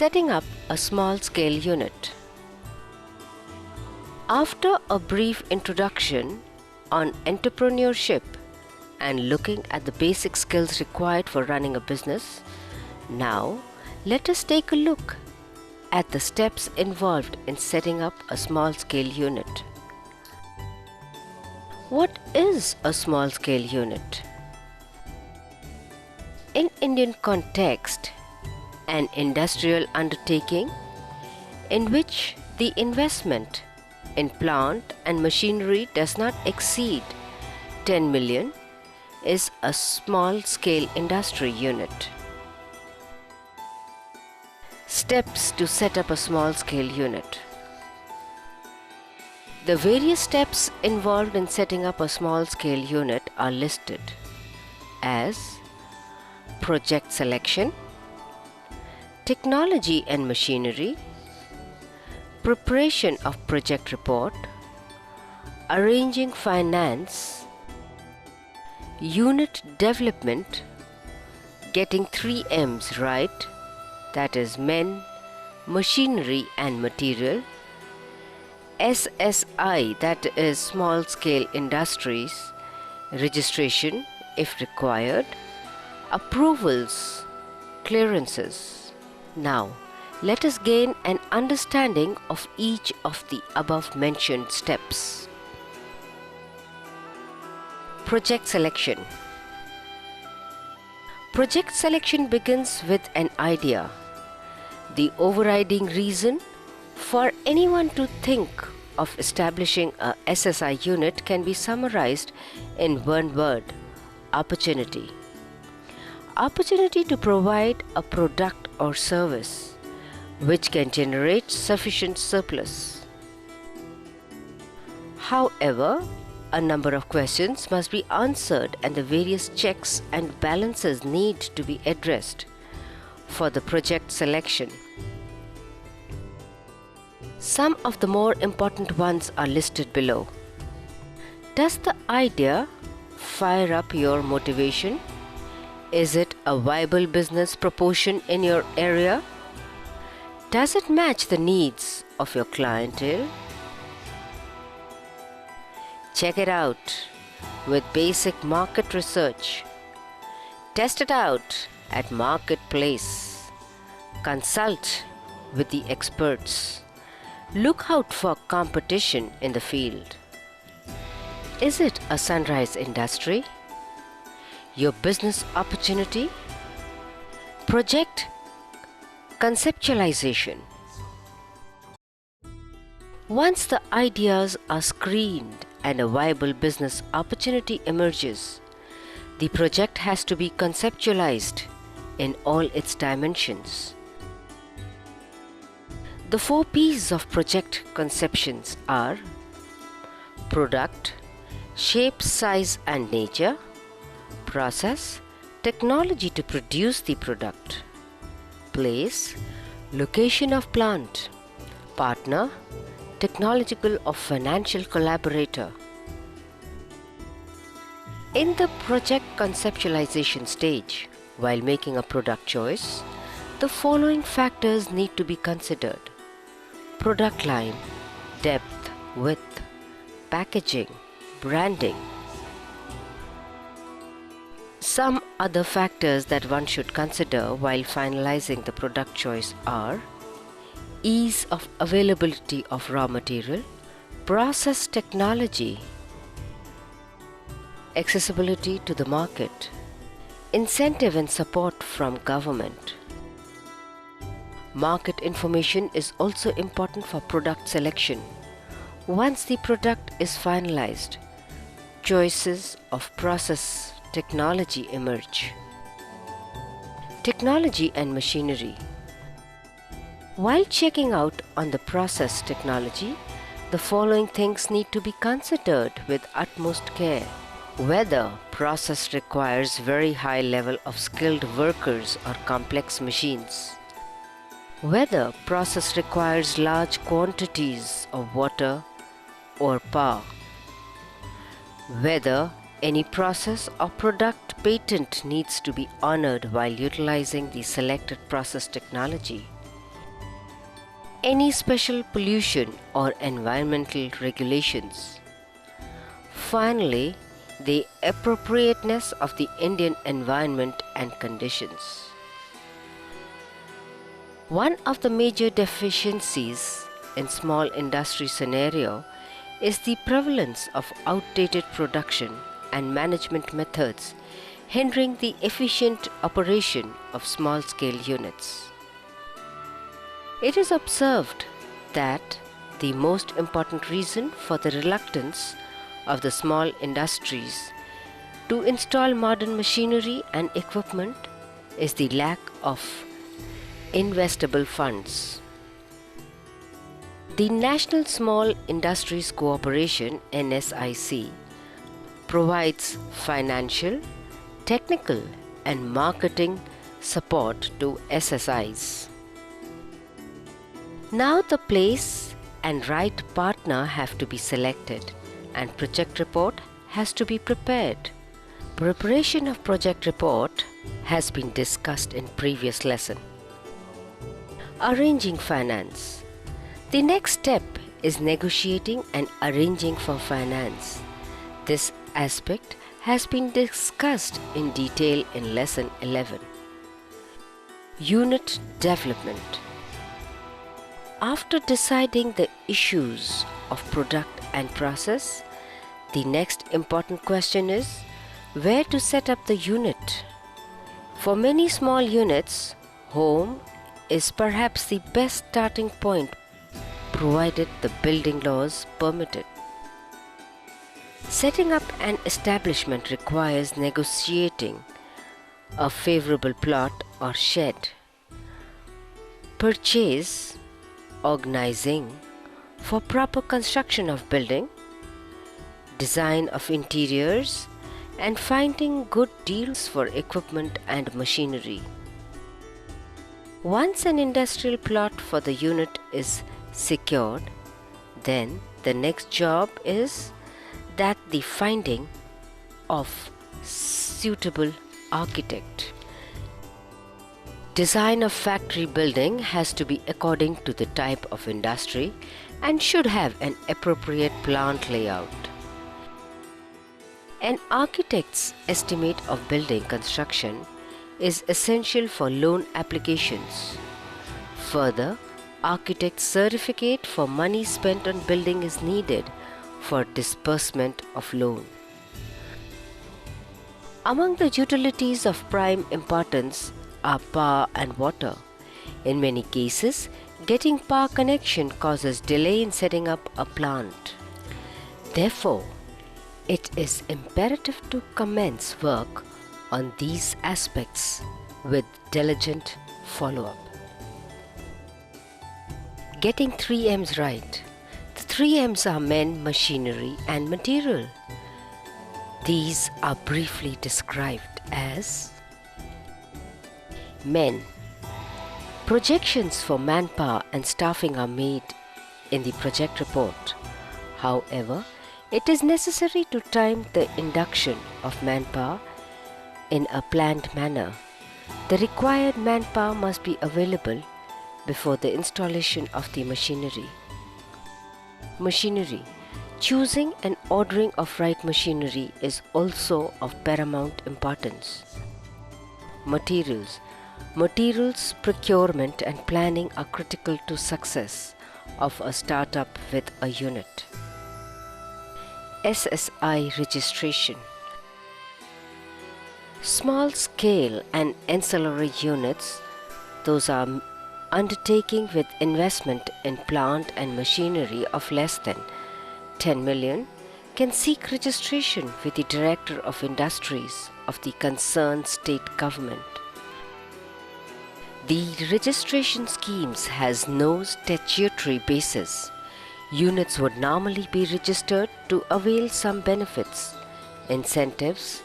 Setting up a small-scale unit. After a brief introduction on entrepreneurship and looking at the basic skills required for running a business, now let us take a look at the steps involved in setting up a small-scale unit. What is a small-scale unit? In Indian context, an industrial undertaking in which the investment in plant and machinery does not exceed 10 million is a small-scale industry unit. Steps to set up a small-scale unit. The various steps involved in setting up a small-scale unit are listed as project selection, technology and machinery, preparation of project report, arranging finance, unit development, getting 3 M's right, that is men, machinery and material, SSI, that is small scale industries, registration if required, approvals, clearances. Now, let us gain an understanding of each of the above mentioned steps. Project selection. Project selection begins with an idea. The overriding reason for anyone to think of establishing a SSI unit can be summarized in one word: opportunity. Opportunity to provide a product or service which can generate sufficient surplus. However, a number of questions must be answered and the various checks and balances need to be addressed for the project selection. Some of the more important ones are listed below. Does the idea fire up your motivation? Is it a viable business proposition in your area? Does it match the needs of your clientele? Check it out with basic market research. Test it out at marketplace. Consult with the experts. Look out for competition in the field. Is it a sunrise industry? Your business opportunity? Project conceptualization. Once the ideas are screened and a viable business opportunity emerges, the project has to be conceptualized in all its dimensions. The 4 P's of project conceptions are product, shape, size and nature, process, technology to produce the product, place, location of plant, partner, technological or financial collaborator. In the project conceptualization stage, while making a product choice, the following factors need to be considered: product line, depth, width, packaging, branding. Some other factors that one should consider while finalizing the product choice are ease of availability of raw material, process technology, accessibility to the market, incentive and support from government. Market information is also important for product selection. Once the product is finalized, choices of process technology emerge. Technology and machinery. While checking out on the process technology, the following things need to be considered with utmost care. Whether process requires very high level of skilled workers or complex machines. Whether process requires large quantities of water or power. Whether any process or product patent needs to be honored while utilizing the selected process technology. any special pollution or environmental regulations. Finally, the appropriateness of the Indian environment and conditions. One of the major deficiencies in small industry scenario is the prevalence of outdated production and management methods hindering the efficient operation of small-scale units. It is observed that the most important reason for the reluctance of the small industries to install modern machinery and equipment is the lack of investable funds. The National Small Industries Corporation (NSIC) provides financial, technical and marketing support to SSIs. Now the place and right partner have to be selected and project report has to be prepared. Preparation of project report has been discussed in previous lesson. Arranging finance. The next step is negotiating and arranging for finance. This aspect has been discussed in detail in lesson 11. Unit development. After deciding the issues of product and process, the next important question is where to set up the unit. For many small units, home is perhaps the best starting point provided the building laws permit it. Setting up an establishment requires negotiating a favorable plot or shed, purchase, organizing for proper construction of building, design of interiors, and finding good deals for equipment and machinery. Once an industrial plot for the unit is secured, then the next job is that the finding of suitable architect. Design of factory building has to be according to the type of industry and should have an appropriate plant layout. An architect's estimate of building construction is essential for loan applications. Further, architect's certificate for money spent on building is needed for disbursement of loan. Among the utilities of prime importance are power and water. In many cases, getting power connection causes delay in setting up a plant. Therefore, it is imperative to commence work on these aspects with diligent follow-up. Getting 3 M's right. The 3 M's are men, machinery and material. These are briefly described as men. Projections for manpower and staffing are made in the project report. However, it is necessary to time the induction of manpower in a planned manner. The required manpower must be available before the installation of the machinery. Machinery. Choosing and ordering of right machinery is also of paramount importance. Materials. Materials procurement and planning are critical to success of a startup with a unit. SSI registration. Small scale and ancillary units, those are undertaking with investment in plant and machinery of less than 10 million, can seek registration with the Director of Industries of the concerned state government. The registration schemes has no statutory basis. Units would normally be registered to avail some benefits, incentives,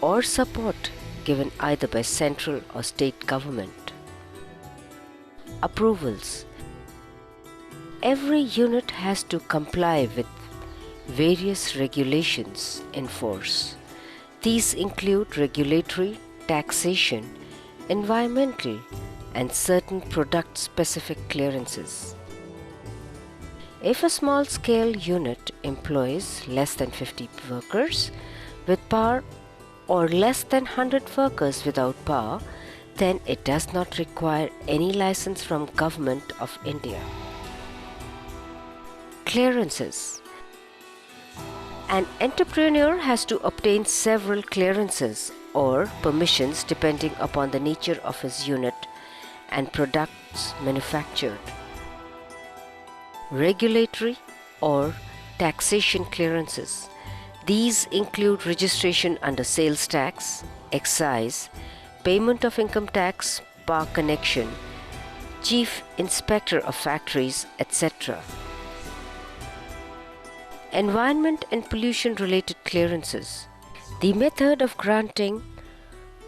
or support given either by central or state government. Approvals. Every unit has to comply with various regulations in force. These include regulatory, taxation, environmental, and certain product-specific clearances. If a small-scale unit employs less than 50 workers with power or less than 100 workers without power, then it does not require any license from Government of India. Clearances. An entrepreneur has to obtain several clearances or permissions depending upon the nature of his unit and products manufactured. Regulatory or taxation clearances. These include registration under sales tax, excise, payment of income tax, park connection, chief inspector of factories, etc. Environment and pollution related clearances. The method of granting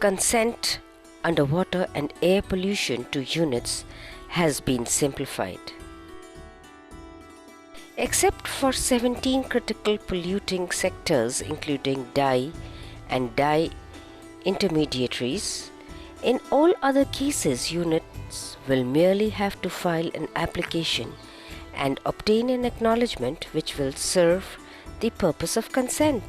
consent under water and air pollution to units has been simplified. Except for 17 critical polluting sectors including dye and dye intermediaries, in all other cases units will merely have to file an application and obtain an acknowledgement which will serve the purpose of consent.